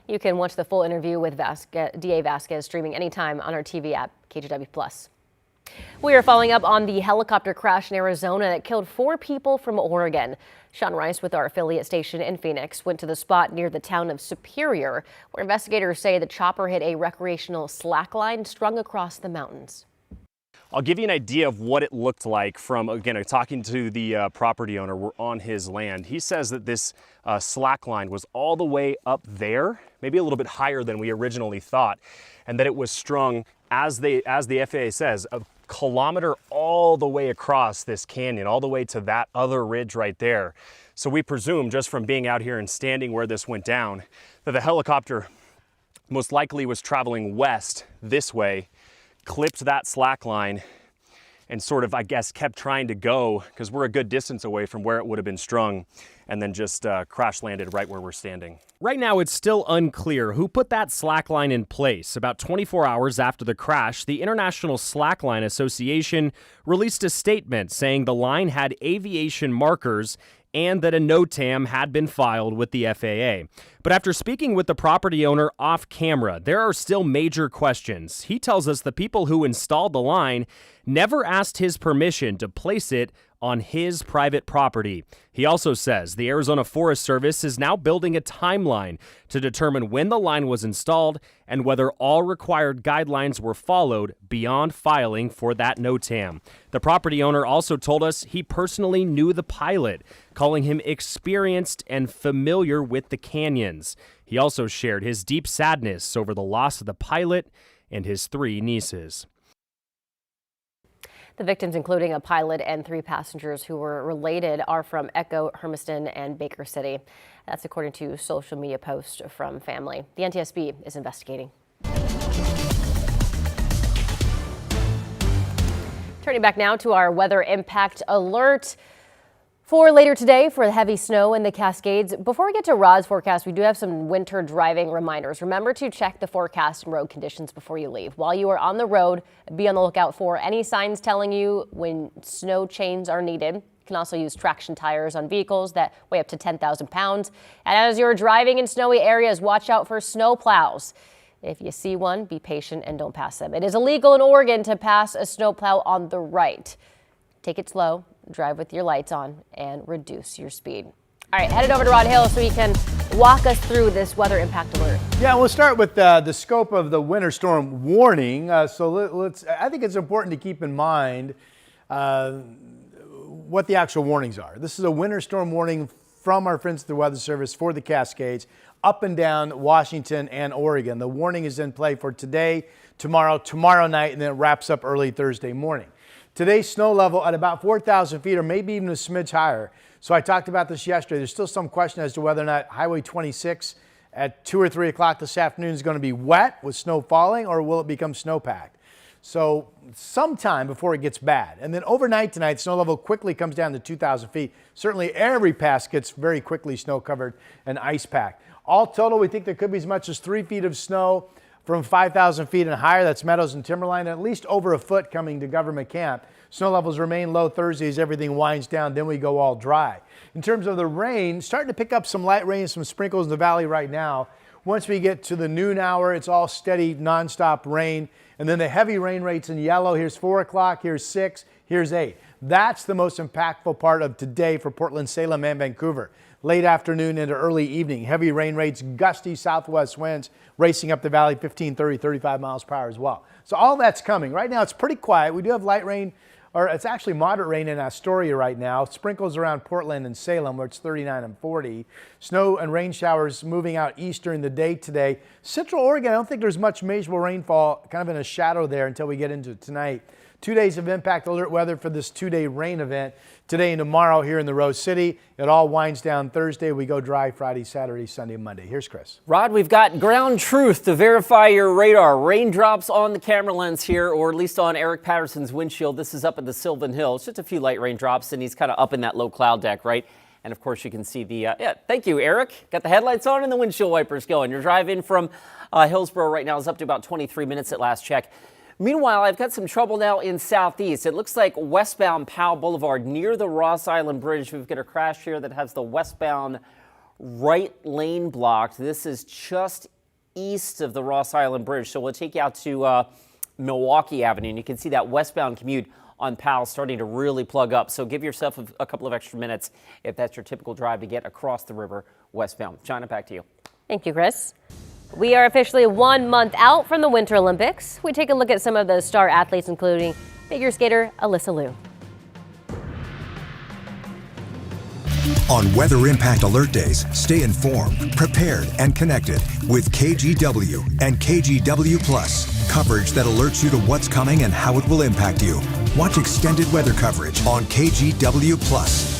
You can watch the full interview with DA Vasquez streaming anytime on our TV app, KGW+. We are following up on the helicopter crash in Arizona that killed 4 people from Oregon. Sean Rice with our affiliate station in Phoenix went to the spot near the town of Superior, where investigators say the chopper hit a recreational slackline strung across the mountains. I'll give you an idea of what it looked like from, again, talking to the property owner. We're on his land. He says that this slack line was all the way up there, maybe a little bit higher than we originally thought, and that it was strung, as the FAA says, a kilometer all the way across this canyon, all the way to that other ridge right there. So we presume, just from being out here and standing where this went down, that the helicopter most likely was traveling west this way, clipped that slack line, and sort of, I guess, kept trying to go, because we're a good distance away from where it would have been strung, and then just crash landed right where we're standing. Right now, it's still unclear who put that slackline in place. About 24 hours after the crash, the International Slackline Association released a statement saying the line had aviation markers and that a NOTAM had been filed with the FAA. But after speaking with the property owner off camera, there are still major questions. He tells us the people who installed the line never asked his permission to place it on his private property. He also says the Arizona Forest Service is now building a timeline to determine when the line was installed and whether all required guidelines were followed beyond filing for that NOTAM. The property owner also told us he personally knew the pilot, calling him experienced and familiar with the canyons. He also shared his deep sadness over the loss of the pilot and his 3 nieces. The victims, including a pilot and 3 passengers who were related, are from Echo, Hermiston, and Baker City. That's according to social media posts from family. The NTSB is investigating. Turning back now to our weather impact alert for later today for the heavy snow in the Cascades. Before we get to Rod's forecast, we do have some winter driving reminders. Remember to check the forecast and road conditions before you leave. While you are on the road, be on the lookout for any signs telling you when snow chains are needed. You can also use traction tires on vehicles that weigh up to 10,000 pounds. And as you're driving in snowy areas, watch out for snow plows. If you see one, be patient and don't pass them. It is illegal in Oregon to pass a snowplow on the right. Take it slow, drive with your lights on, and reduce your speed. All right, headed over to Rod Hill so he can walk us through this weather impact alert. Yeah, we'll start with the scope of the winter storm warning. I think it's important to keep in mind what the actual warnings are. This is a winter storm warning from our friends at the Weather Service for the Cascades, up and down Washington and Oregon. The warning is in play for today, tomorrow night, and then it wraps up early Thursday morning. Today's snow level at about 4,000 feet or maybe even a smidge higher. So I talked about this yesterday. There's still some question as to whether or not Highway 26 at 2 or 3 o'clock this afternoon is going to be wet with snow falling, or will it become snowpacked? So sometime before it gets bad. And then overnight tonight, snow level quickly comes down to 2,000 feet. Certainly every pass gets very quickly snow covered and ice packed. All total, we think there could be as much as 3 feet of snow from 5,000 feet and higher. That's Meadows and Timberline, at least over a foot coming to Government Camp. Snow levels remain low Thursday as everything winds down. Then we go all dry. In terms of the rain, starting to pick up some light rain, some sprinkles in the valley right now. Once we get to the noon hour, it's all steady, nonstop rain. And then the heavy rain rates in yellow. Here's 4 o'clock, here's 6, here's 8. That's the most impactful part of today for Portland, Salem, and Vancouver. Late afternoon into early evening, heavy rain rates, gusty southwest winds racing up the valley, 15, 30, 35 miles per hour as well. So all that's coming. Right now it's pretty quiet. We do have light rain, or it's actually moderate rain in Astoria right now. Sprinkles around Portland and Salem where it's 39 and 40. Snow and rain showers moving out east during the day today. Central Oregon, I don't think there's much measurable rainfall, kind of in a shadow there until we get into tonight. 2 days of impact alert weather for this 2-day rain event. Today and tomorrow here in the Rose City. It all winds down Thursday. We go dry Friday, Saturday, Sunday, Monday. Here's Chris. Rod, we've got ground truth to verify your radar. Raindrops on the camera lens here, or at least on Eric Patterson's windshield. This is up at the Sylvan Hills. Just a few light raindrops, and he's kind of up in that low cloud deck, right? And of course, you can see the, thank you, Eric. Got the headlights on and the windshield wipers going. Your drive in from Hillsborough right now is up to about 23 minutes at last check. Meanwhile, I've got some trouble now in Southeast. It looks like westbound Powell Boulevard near the Ross Island Bridge. We've got a crash here that has the westbound right lane blocked. This is just east of the Ross Island Bridge. So we'll take you out to Milwaukee Avenue, and you can see that westbound commute on Powell starting to really plug up. So give yourself a couple of extra minutes if that's your typical drive to get across the river westbound. China, back to you. Thank you, Chris. We are officially 1 month out from the Winter Olympics. We take a look at some of the star athletes, including figure skater Alyssa Liu. On Weather Impact Alert Days, stay informed, prepared, and connected with KGW and KGW Plus. Coverage that alerts you to what's coming and how it will impact you. Watch extended weather coverage on KGW Plus.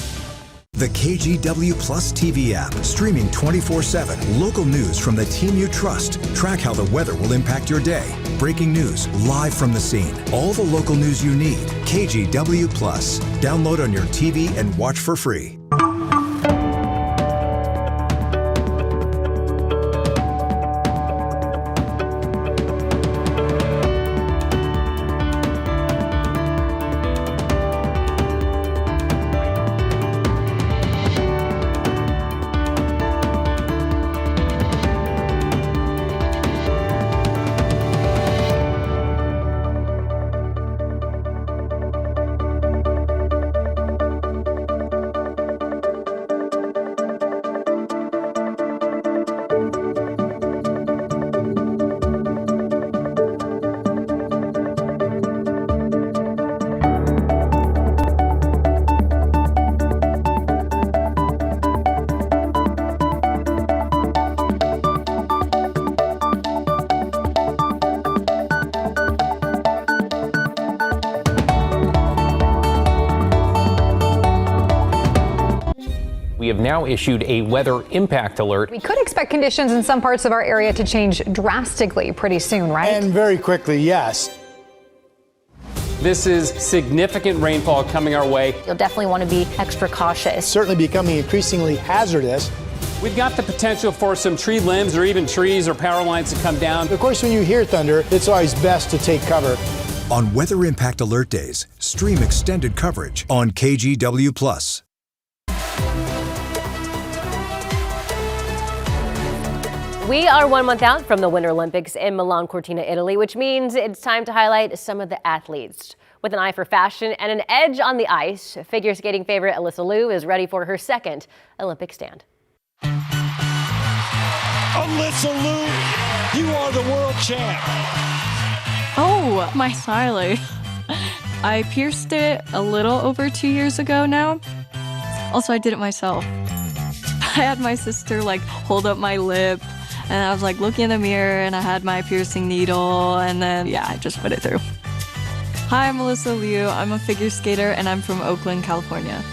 The KGW Plus TV app, streaming 24/7. Local news from the team you trust. Track how the weather will impact your day. Breaking news, live from the scene. All the local news you need. KGW Plus. Download on your TV and watch for free. We have now issued a weather impact alert. We could expect conditions in some parts of our area to change drastically pretty soon, right? And very quickly, yes. This is significant rainfall coming our way. You'll definitely want to be extra cautious. Certainly becoming increasingly hazardous. We've got the potential for some tree limbs or even trees or power lines to come down. Of course, when you hear thunder, it's always best to take cover. On Weather Impact Alert Days, stream extended coverage on KGW+. We are 1 month out from the Winter Olympics in Milan Cortina, Italy, which means it's time to highlight some of the athletes. With an eye for fashion and an edge on the ice, figure skating favorite Alyssa Liu is ready for her second Olympic stand. Alyssa Liu, you are the world champ. Oh, my Siley. I pierced it a little over 2 years ago now. Also, I did it myself. I had my sister hold up my lip, and I was looking in the mirror, and I had my piercing needle, and then I just put it through. Hi, I'm Alyssa Liu. I'm a figure skater, and I'm from Oakland, California.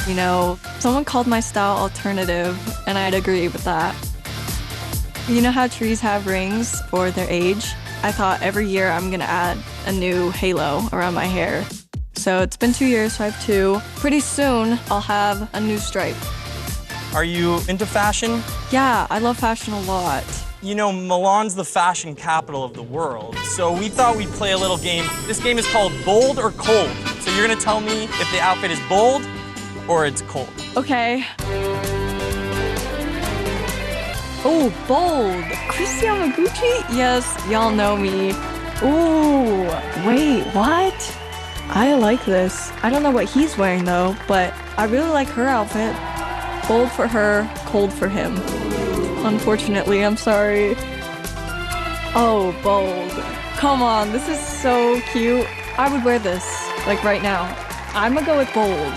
You know, someone called my style alternative, and I'd agree with that. You know how trees have rings for their age? I thought every year I'm gonna add a new halo around my hair. So it's been 2 years, so I have 2. Pretty soon, I'll have a new stripe. Are you into fashion? Yeah, I love fashion a lot. You know, Milan's the fashion capital of the world, so we thought we'd play a little game. This game is called Bold or Cold. So you're gonna tell me if the outfit is bold or it's cold. Okay. Oh, bold. Christian Gucci? Yes, y'all know me. Ooh, wait, what? I like this. I don't know what he's wearing though, but I really like her outfit. Bold for her, cold for him. Unfortunately, I'm sorry. Oh, bold. Come on, this is so cute. I would wear this, right now. I'm gonna go with bold.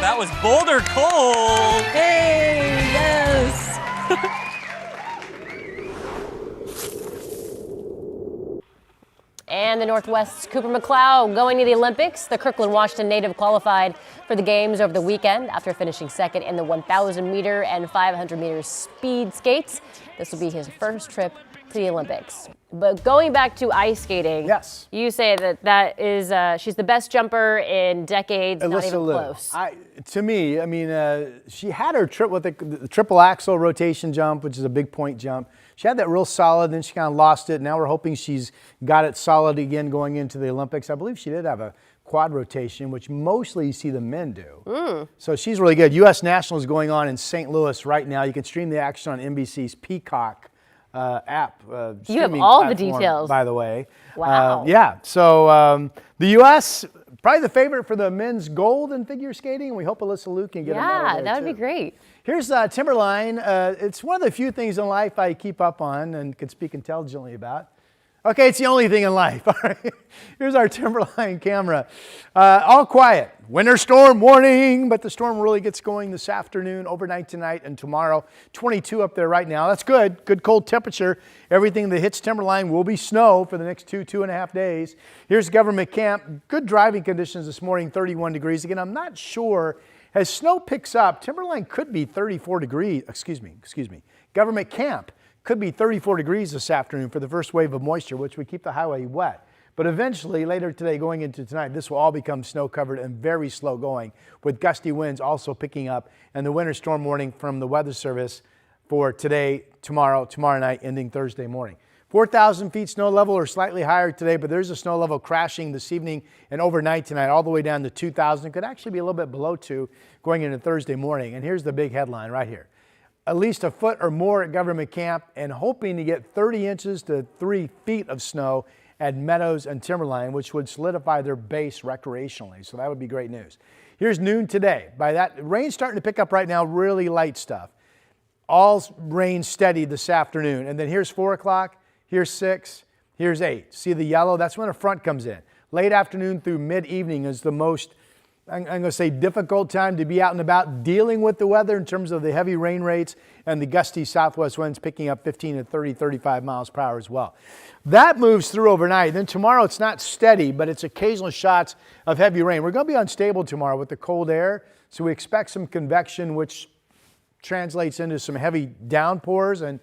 That was bold or cold? Hey, yes! And the Northwest's Cooper McLeod going to the Olympics. The Kirkland, Washington native qualified for the games over the weekend after finishing second in the 1,000 meter and 500 meter speed skates. This will be his first trip to the Olympics. But going back to ice skating, yes, you say that is she's the best jumper in decades, Alyssa not even Liu. close. To me, I mean, she had her trip with the triple axel rotation jump, which is a big point jump. She had that real solid, then she kind of lost it. Now we're hoping she's got it solid again going into the Olympics. I believe she did have a quad rotation, which mostly you see the men do. So she's really good. U.S. Nationals going on in St. Louis right now. You can stream the action on NBC's Peacock app. You have all the details. By the way. Wow. Yeah. So the U.S., probably the favorite for the men's gold in figure skating. We hope Alyssa Liu can get a medal there, Yeah, that would be great. Here's Timberline. It's one of the few things in life I keep up on and can speak intelligently about. Okay, it's the only thing in life. All right. Here's our Timberline camera. All quiet. Winter storm warning, but the storm really gets going this afternoon, overnight tonight and tomorrow. 22 up there right now. That's good. Good cold temperature. Everything that hits Timberline will be snow for the next 2.5 days. Here's Government Camp. Good driving conditions this morning, 31 degrees. Again, I'm not sure. As snow picks up, Timberline could be 34 degrees. Excuse me. Government Camp could be 34 degrees this afternoon for the first wave of moisture, which would keep the highway wet. But eventually, later today, going into tonight, this will all become snow-covered and very slow going, with gusty winds also picking up, and the winter storm warning from the Weather Service for today, tomorrow night, ending Thursday morning. 4,000 feet snow level or slightly higher today, but there's a snow level crashing this evening and overnight tonight, all the way down to 2,000. It could actually be a little bit below 2 going into Thursday morning. And here's the big headline right here. At least a foot or more at Government Camp, and hoping to get 30 inches to 3 feet of snow at Meadows and Timberline, which would solidify their base recreationally. So that would be great news. Here's noon today. By that, rain's starting to pick up right now, really light stuff. All rain steady this afternoon. And then here's 4 o'clock. Here's 6, here's 8. See the yellow? That's when a front comes in. Late afternoon through mid-evening is the most, I'm going to say, difficult time to be out and about dealing with the weather in terms of the heavy rain rates and the gusty southwest winds picking up 15 to 30, 35 miles per hour as well. That moves through overnight. Then tomorrow it's not steady, but it's occasional shots of heavy rain. We're going to be unstable tomorrow with the cold air, so we expect some convection, which translates into some heavy downpours. And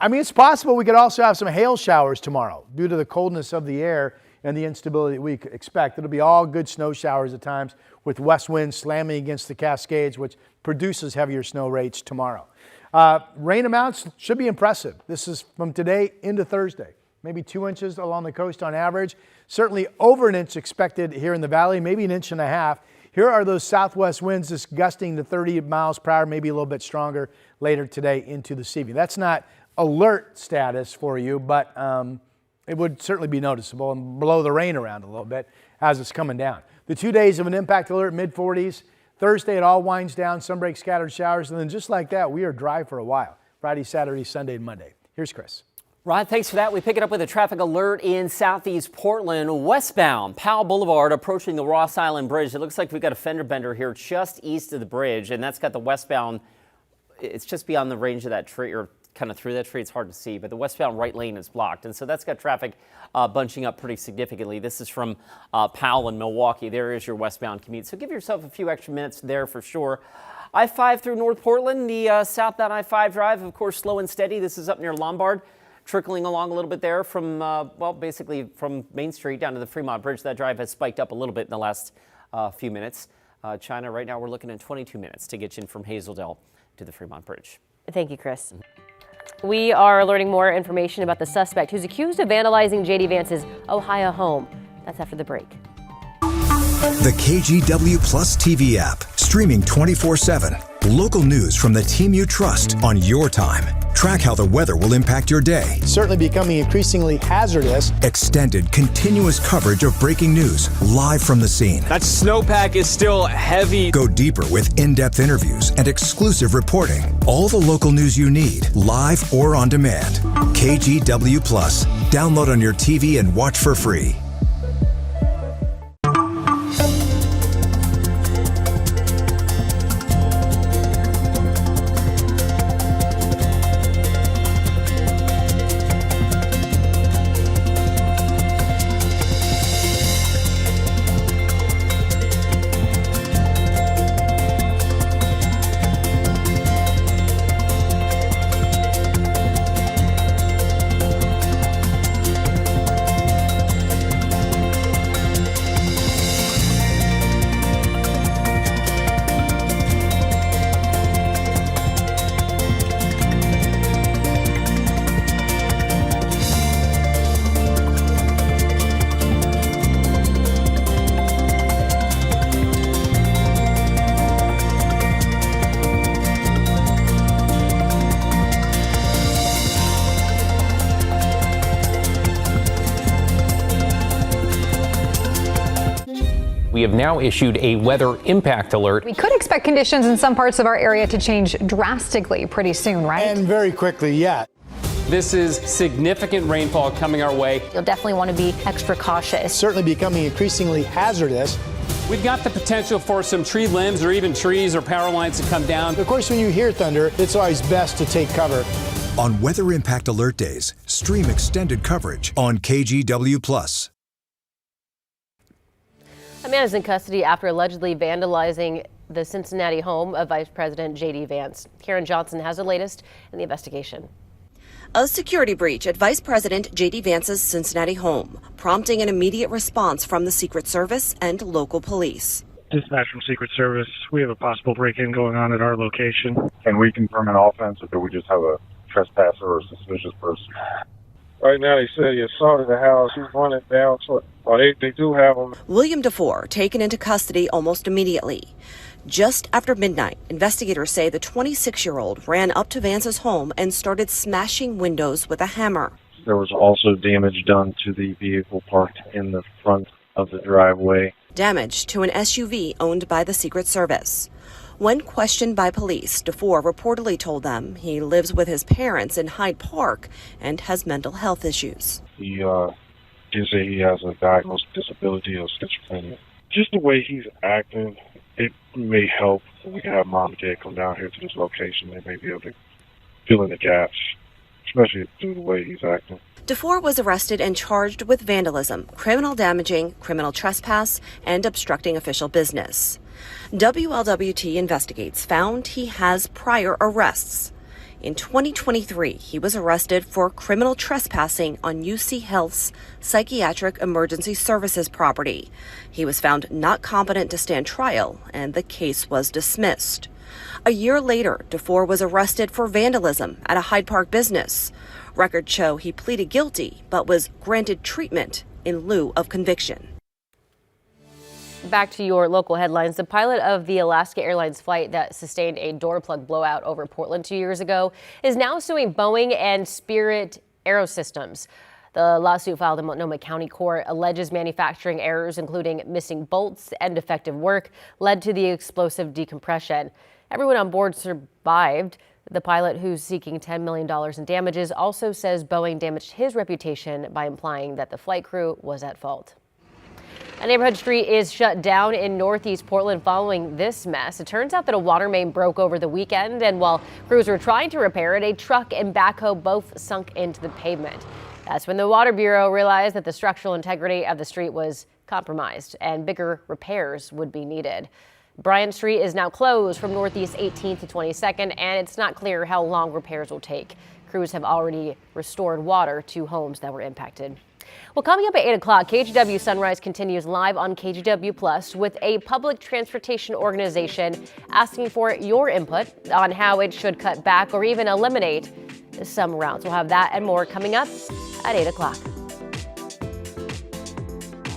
I mean, it's possible we could also have some hail showers tomorrow due to the coldness of the air and the instability that we expect. It'll be all good snow showers at times with west winds slamming against the Cascades, which produces heavier snow rates tomorrow. Rain amounts should be impressive. This is from today into Thursday. Maybe 2 inches along the coast on average. Certainly over an inch expected here in the valley, maybe 1.5 inches. Here are those southwest winds just gusting to 30 miles per hour, maybe a little bit stronger later today into this evening. That's not alert status for you, but it would certainly be noticeable and blow the rain around a little bit as it's coming down. The 2 days of an impact alert, mid-40s. Thursday, it all winds down, some break scattered showers, and then just like that, we are dry for a while. Friday, Saturday, Sunday, and Monday. Here's Chris. Rod, thanks for that. We pick it up with a traffic alert in southeast Portland, westbound Powell Boulevard, approaching the Ross Island Bridge. It looks like we've got a fender bender here just east of the bridge, and that's got the westbound. It's just beyond the range of that tree, or kind of through that tree. It's hard to see, but the westbound right lane is blocked, and so that's got traffic bunching up pretty significantly. This is from Powell and Milwaukee. There is your westbound commute, so give yourself a few extra minutes there for sure. I-5 through North Portland, the southbound I-5 drive, of course, slow and steady. This is up near Lombard. Trickling along a little bit there from, basically from Main Street down to the Fremont Bridge. That drive has spiked up a little bit in the last few minutes. China, right now we're looking at 22 minutes to get you in from Hazeldale to the Fremont Bridge. Thank you, Chris. We are learning more information about the suspect who's accused of vandalizing J.D. Vance's Ohio home. That's after the break. The KGW Plus TV app, streaming 24/7. Local news from the team you trust on your time. Track how the weather will impact your day. Certainly becoming increasingly hazardous. Extended, continuous coverage of breaking news live from the scene. That snowpack is still heavy. Go deeper with in-depth interviews and exclusive reporting. All the local news you need, live or on demand. KGW Plus. Download on your TV and watch for free. We have now issued a weather impact alert. We could expect conditions in some parts of our area to change drastically pretty soon, right? And very quickly, yeah. This is significant rainfall coming our way. You'll definitely want to be extra cautious. Certainly becoming increasingly hazardous. We've got the potential for some tree limbs or even trees or power lines to come down. Of course, when you hear thunder, it's always best to take cover. On Weather Impact Alert Days, stream extended coverage on KGW Plus. A man is in custody after allegedly vandalizing the Cincinnati home of Vice President J.D. Vance. Karen Johnson has the latest in the investigation. A security breach at Vice President J.D. Vance's Cincinnati home, prompting an immediate response from the Secret Service and local police. Dispatch from Secret Service, we have a possible break-in going on at our location. Can we confirm an offense, or do we just have a trespasser or a suspicious person? Right now, they said he assaulted the house. He's running down. So they do have him. William DeFore taken into custody almost immediately. Just after midnight, investigators say the 26-year-old ran up to Vance's home and started smashing windows with a hammer. There was also damage done to the vehicle parked in the front of the driveway. Damage to an SUV owned by the Secret Service. When questioned by police, DeFore reportedly told them he lives with his parents in Hyde Park and has mental health issues. He did say he has a diagnosed disability of schizophrenia. Just the way he's acting, it may help. We can have mom and dad come down here to this location. They may be able to fill in the gaps, especially through the way he's acting. DeFore was arrested and charged with vandalism, criminal damaging, criminal trespass, and obstructing official business. WLWT Investigates found he has prior arrests. In 2023, he was arrested for criminal trespassing on UC Health's psychiatric emergency services property. He was found not competent to stand trial, and the case was dismissed. A year later, DeFore was arrested for vandalism at a Hyde Park business. Records show he pleaded guilty, but was granted treatment in lieu of conviction. Back to your local headlines. The pilot of the Alaska Airlines flight that sustained a door plug blowout over Portland 2 years ago is now suing Boeing and Spirit Aerosystems. The lawsuit filed in Multnomah County Court alleges manufacturing errors, including missing bolts and defective work, led to the explosive decompression. Everyone on board survived. The pilot, who's seeking $10 million in damages, also says Boeing damaged his reputation by implying that the flight crew was at fault. A neighborhood street is shut down in northeast Portland following this mess. It turns out that a water main broke over the weekend, and while crews were trying to repair it, a truck and backhoe both sunk into the pavement. That's when the Water Bureau realized that the structural integrity of the street was compromised and bigger repairs would be needed. Bryant Street is now closed from Northeast 18th to 22nd, and it's not clear how long repairs will take. Crews have already restored water to homes that were impacted. Well, coming up at 8 o'clock, KGW Sunrise continues live on KGW Plus with a public transportation organization asking for your input on how it should cut back or even eliminate some routes. We'll have that and more coming up at 8 o'clock.